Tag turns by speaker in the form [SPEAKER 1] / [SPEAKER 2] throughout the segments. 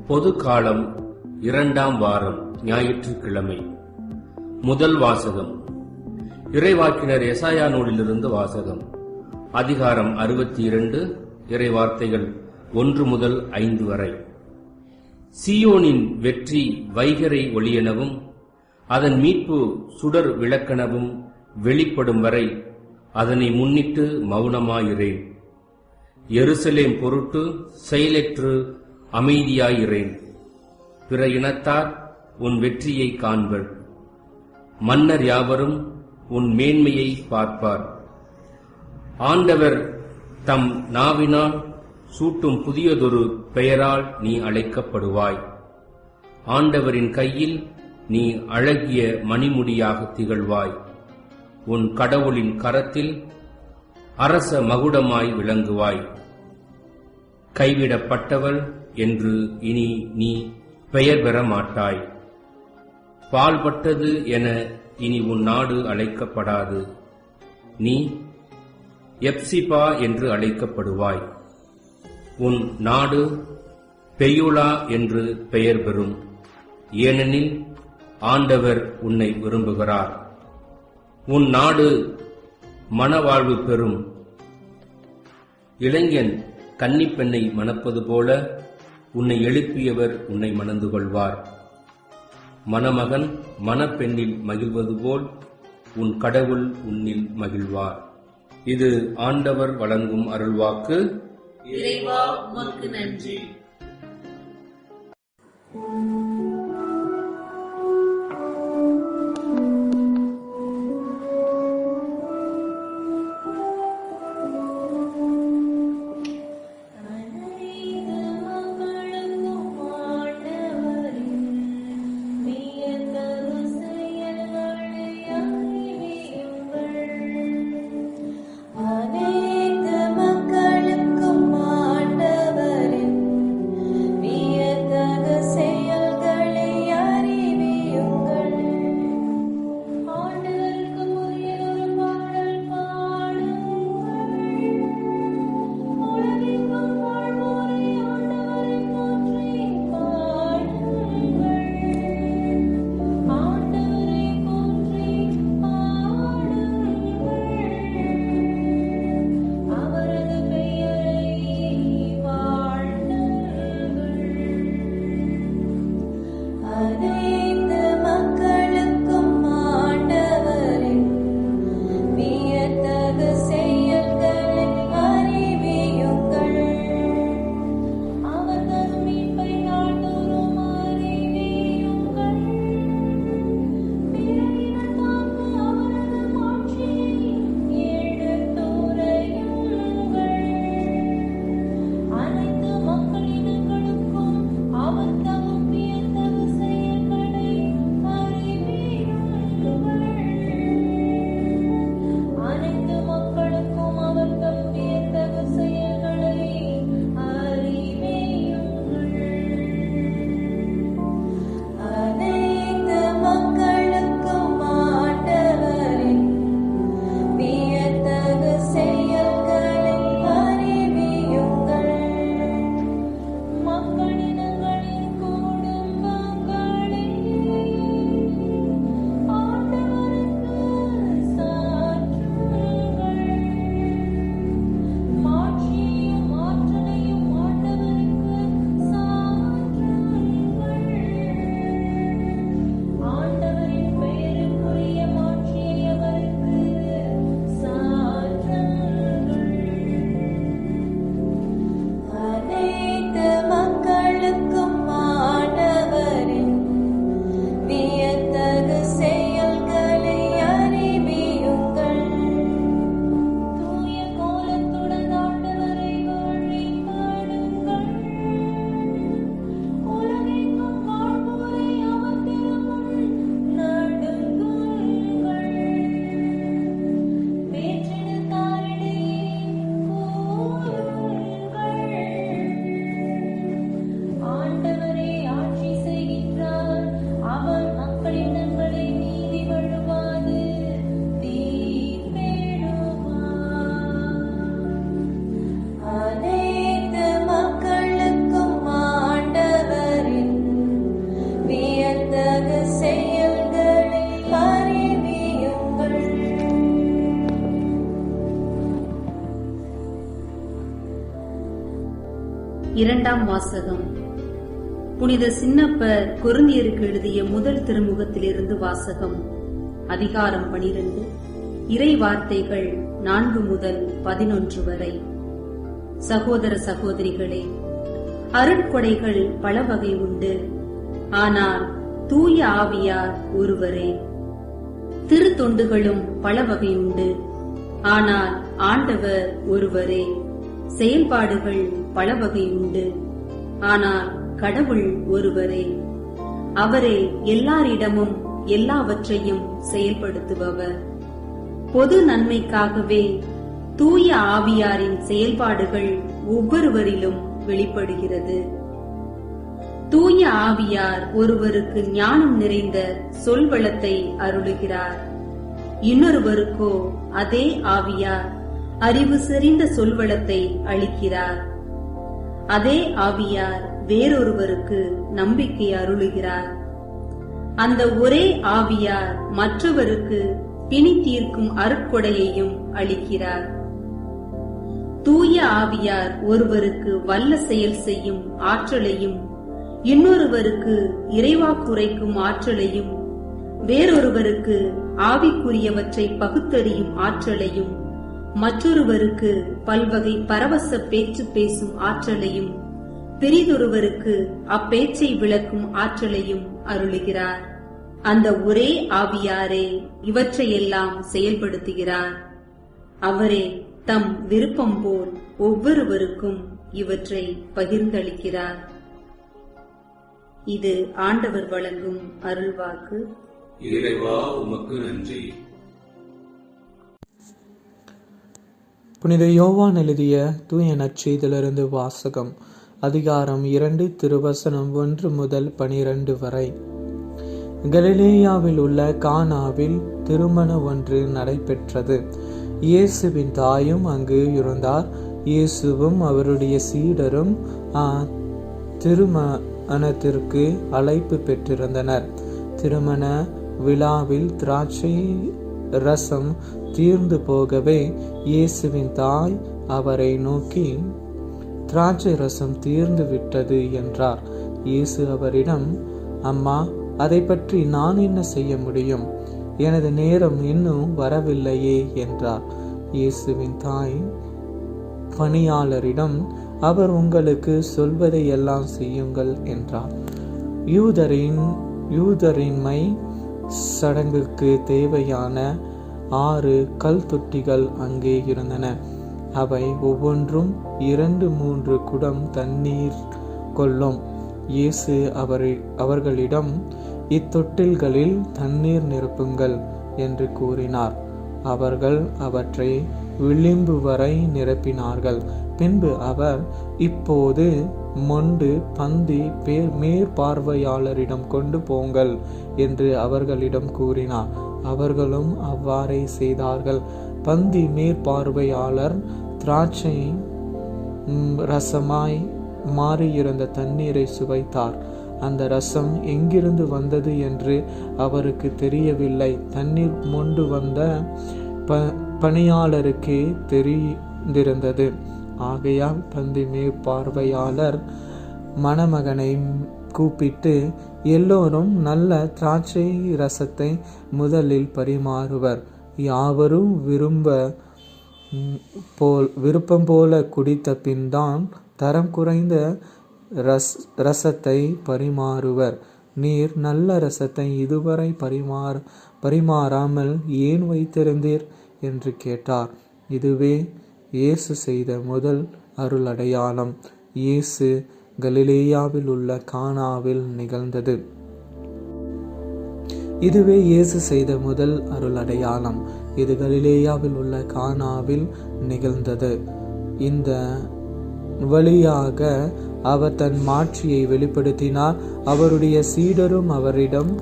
[SPEAKER 1] பொது காலம் 2ஆம் வாரம் ஞாயிற்றுக்கிழமை. முதல் வாசகம் இறைவாக்கினர் எசாயா நூலிலிருந்து வாசகம். அதிகாரம் 62, இறைவார்த்தைகள் 1 முதல் 5 வரை. சீயோனின் வெற்றி வைகறை ஒளியெனவும் அதன் மீட்பு சுடர் விளக்கெனவும் வெளிப்படும் வரை அதனை முன்னிட்டு மௌனமாயிரேன். எருசலேம் பொருட்டு செயலற்று அமைதியாயிரேன். பிற இனத்தார் உன் வெற்றியை காண்பர். மன்னர் யாவரும் உன் மேன்மையை பார்ப்பார். ஆண்டவர் தம் நாவினால் சூட்டும் புதியதொரு பெயரால் நீ அழைக்கப்படுவாய். ஆண்டவரின் கையில் நீ அழகிய மணிமுடியாக திகழ்வாய். உன் கடவுளின் கரத்தில் அரச மகுடமாய் விளங்குவாய். கைவிடப்பட்டவள் என்று இனி நீ பெயர் பெற மாட்டாய். பாழ்பட்டது என இனி உன் நாடு அழைக்கப்படாது. நீ எப்சிபா என்று அழைக்கப்படுவாய். உன் நாடு பெயுலா என்று பெயர் பெறும். ஏனெனில் ஆண்டவர் உன்னை விரும்புகிறார். உன் நாடு மணவாழ்வு பெறும். இளைஞன் கன்னிப்பெண்ணை மணப்பது போல உன்னை எழுப்பியவர் உன்னை மணந்து கொள்வார். மணமகன் மணப்பெண்ணில் மகிழ்வது போல் உன் கடவுள் உன்னில் மகிழ்வார். இது ஆண்டவர் வழங்கும் அருள்வாக்கு.
[SPEAKER 2] இறைவா உமக்கு நன்றி.
[SPEAKER 3] செயல்கள் இரண்டாம் வாசகம். புனித சின்னப்பர் கொரிந்தியருக்கு எழுதிய முதல் திருமுகத்திலிருந்து வாசகம். அதிகாரம் 12, இறை வார்த்தைகள் 4 முதல் 11 வரை. சகோதர சகோதரிகளே, அருட்கொடைகள் பல வகை உண்டு, ஆனால் தூய ஆவியார் ஒருவரே. திருத்தொண்டுகளும் பல வகை உண்டு, ஆனால் ஆண்டவர் ஒருவரே. செயல்பாடுகள் பல வகை உண்டு, ஆனால் கடவுள் ஒருவரே. அவரே எல்லாரிடமும் எல்லாவற்றையும் செயல்படுத்துபவர். பொது நன்மைக்காகவே தூய ஆவியாரின் செயல்பாடுகள் ஒவ்வொருவரிலும் வெளிப்படுகிறது. தூய ஆவியார் ஒருவருக்கு ஞானம் நிறைந்த சொல்வளத்தை அருளுகிறார், இன்னொருவருக்கோ அதே ஆவியார் அறிவு செறிந்த சொல்வளத்தை அளிக்கிறார். அதே ஆவியார் வேறொருவருக்கு நம்பிக்கை அருளுகிறார். அந்த ஒரே ஆவியார் மற்றவருக்கு பிணி தீர்க்கும் அருட்கொடையையும் அளிக்கிறார். தூய ஆவியார் ஒருவருக்கு வல்ல செயல் செய்யும் ஆற்றலையும், இன்னொருவருக்கு இறைவாக்குரைக்கும் ஆற்றலையும், வேறொருவருக்கு ஆவிக்குரியவற்றை பகுத்தறியும் ஆற்றலையும், மற்றொருவருக்கு பல்வகை பரவச பேச்சு பேசும் ஆற்றலையும், பிறிதொருவருக்கு அப்பேச்சை விளக்கும் ஆற்றலையும் அருளுகிறார். அந்த ஒரே ஆவியாரே இவற்றையெல்லாம் செயல்படுத்துகிறார். அவரே தம் விருப்பம் போல் ஒவ்வொருவருக்கும் இவற்றை பகிர்ந்தளிக்கிறார். இது ஆண்டவர் வழங்கும் அருள்வாக்கு.
[SPEAKER 1] இறைவா, உமக்கு நன்றி.
[SPEAKER 4] புனித யோவான் எழுதிய தூய நற்செய்தியிலிருந்து வாசகம். அதிகாரம் 2, திருவசனம் 1 முதல் 12 வரை. கலிலேயாவில் உள்ள கானாவில் திருமணம் ஒன்று நடைபெற்றது. இயேசுவின் தாயும் அங்கு இருந்தார். இயேசுவும் அவருடைய சீடரும் திருமணத்திற்கு அழைப்பு பெற்றிருந்தனர். திருமண விழாவில் திராட்சை ரசம் தீர்ந்து போகவே இயேசுவின் தாய் அவரை நோக்கி, திராட்சை ரசம் தீர்ந்து விட்டது என்றார். இயேசு அவரிடம், அம்மா, அதை பற்றி நான் என்ன செய்ய முடியும்? எனது நேரம் இன்னும் வரவில்லையே என்றார். இயேசுவின் தாய் பணியாளரிடம், அவர் உங்களுக்கு சொல்வதை எல்லாம் செய்யுங்கள் என்றார். யூதரின்மை சடங்குக்கு தேவையான 6 கல் தொட்டிகள் அங்கே இருந்தன. அவை ஒவ்வொன்றும் 2-3 குடம் தண்ணீர் கொள்ளும். இயேசு அவர்களிடம், இத்தொட்டில்களில் தண்ணீர் நிரப்புங்கள் என்று கூறினார். அவர்கள் அவற்றை விளிம்பு வரை நிரப்பினார்கள். பின்பு அவர், இப்போது மொண்டு பந்தி மேற்பார்வையாளரிடம் கொண்டு போங்கள் என்று அவர்களிடம் கூறினார். அவர்களும் அவ்வாறே செய்தார்கள். பந்தி மேற்பார்வையாளர் திராட்சை ரசமாய் மாறியிருந்த தண்ணீரை சுவைத்தார். அந்த ரசம் எங்கிருந்து வந்தது என்று அவருக்கு தெரியவில்லை. தண்ணீர் மொண்டு வந்த பணியாளருக்கே தெரிந்திருந்தது. ஆகையால் பந்தி மேற்பார்வையாளர் மணமகனை கூப்பிட்டு, எல்லோரும் நல்ல திராட்சை ரசத்தை முதலில் பரிமாறுவர். யாவரும் விருப்பம் போல குடித்த பின் தான் தரம் குறைந்த ரசத்தை பரிமாறுவர். நீர் நல்ல ரசத்தை இதுவரை பரிமாறாமல் ஏன் வைத்திருந்தீர் என்று கேட்டார். இதுவே இயேசு செய்த முதல் அருள் அடையாளம். இயேசு கலிலேயாவில் உள்ள கானாவில் நிகழ்ந்தது. இதுவே இயேசு செய்த முதல் அருள் அடையாளம். இது கலிலேயாவில் உள்ள கானாவில் நிகழ்ந்தது. இந்த வழியாக அவர் தன் மாட்சியை வெளிப்படுத்தினார். அவருடைய சீடரும் அவரிடம்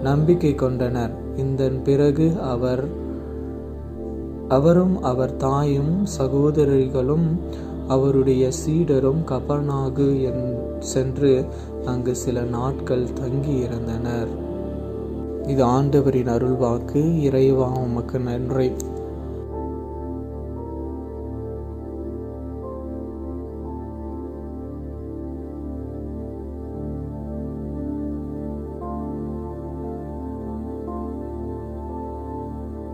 [SPEAKER 4] நம்பிக்கை கொண்டனர். இதன் பிறகு அவரும் அவர் தாயும் சகோதரிகளும் அவருடைய சீடரும் கபர்நாகு சென்று அங்கு சில நாட்கள் தங்கி இருந்தனர். இது ஆண்டவரின் அருள்வாக்கு. இறைவா, உமக்கு நன்றி.